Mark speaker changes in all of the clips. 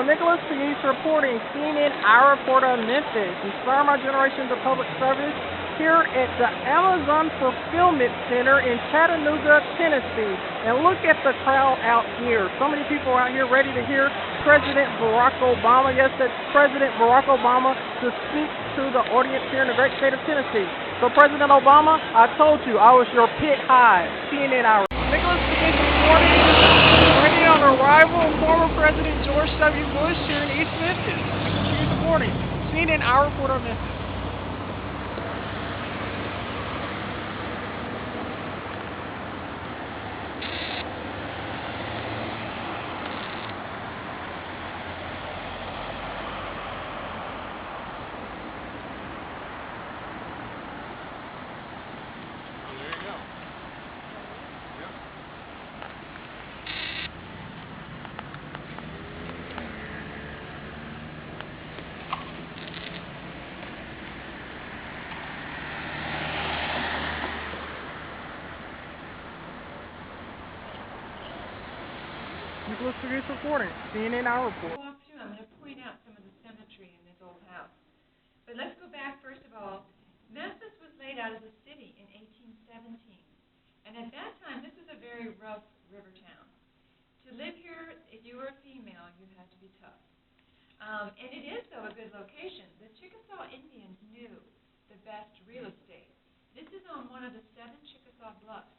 Speaker 1: Nicholas Denise reporting, CNN, our report on Memphis. Inspire my generations of public service here at the Amazon Fulfillment Center in Chattanooga, Tennessee. And look at the crowd out here. So many people out here ready to hear President Barack Obama. Yes, that's President Barack Obama to speak to the audience here in the great state of Tennessee. So President Obama, I told you I was your pit high. CNN, our Nicholas Denise reporting. Waiting on arrival of former President George W. Bush here in East Memphis. Good morning. CNN, our report on Memphis. Nicholas Denise reporting. CNN, our report.
Speaker 2: Walk through. I'm going to point out some of the symmetry in this old house. But let's go back first of all. Memphis was laid out as a city in 1817, and at that time this was a very rough river town. To live here, if you were a female, you had to be tough. And it is, though, a good location. The Chickasaw Indians knew the best real estate. This is on one of the 7 Chickasaw bluffs,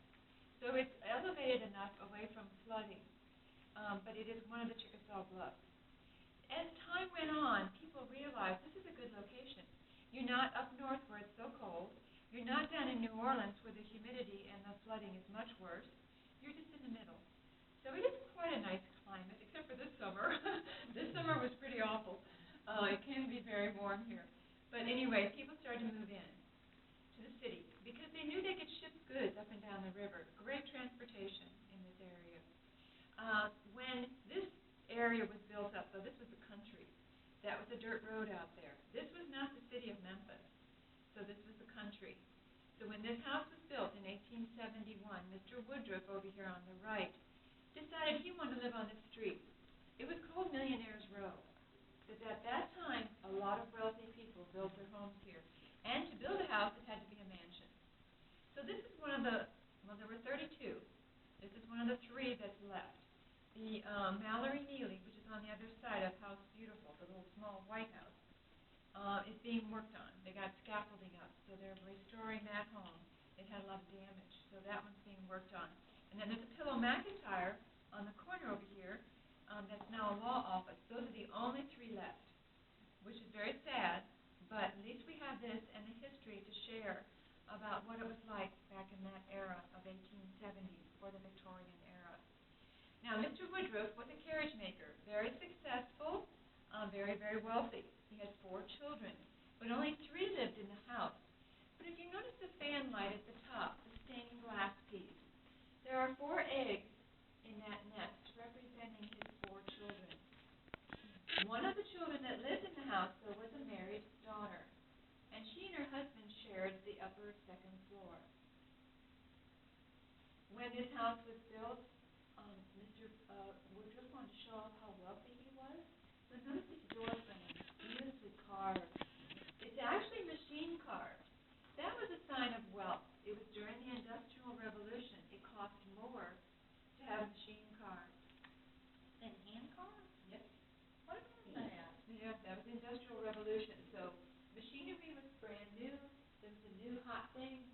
Speaker 2: so it's elevated enough away from flooding. But it is one of the Chickasaw bluffs. As time went on, people realized this is a good location. You're not up north where it's so cold. You're not down in New Orleans where the humidity and the flooding is much worse. You're just in the middle. So it is quite a nice climate, except for this summer. This summer was pretty awful. It can be very warm here. But anyway, people started to move in to the city because they knew they could ship goods up and down the river. Great transportation in this area. When this area was built up, so this was the country, that was a dirt road out there. This was not the city of Memphis, so this was the country. So when this house was built in 1871, Mr. Woodruff over here on the right decided he wanted to live on this street. It was called Millionaire's Row, because at that time, a lot of wealthy people built their homes here. And to build a house, it had to be a mansion. So this is one of the, well, there were 32. This is one of the 3 that's left. The Mallory Neely, which is on the other side of House Beautiful, the little small white house, is being worked on. They got scaffolding up, so they're restoring that home. It had a lot of damage, so that one's being worked on. And then there's a Pillow McIntyre on the corner over here that's now a law office. Those are the only 3 left, which is very sad, but at least we have this and the history to share about what it was like back in that era of 1870 or the Victorian era. Now, Mr. Woodruff was a carriage maker, very successful, very, very wealthy. He had 4 children, but only 3 lived in the house. But if you notice the fan light at the top, the stained glass piece, there are 4 eggs in that nest representing his 4 children. One of the children that lived in the house, though, was a married daughter, and she and her husband shared the upper 2nd floor. When this house was built, Mr. Woodruff wanted to show off how wealthy he was. So notice this door frame, beautifully carved. It's actually machine carved. That was a sign of wealth. It was during the Industrial Revolution. It cost more to have machine carved than hand carved. Yep. What about that? Yeah, that was the Industrial Revolution. So machinery was brand new. There was a new hot thing.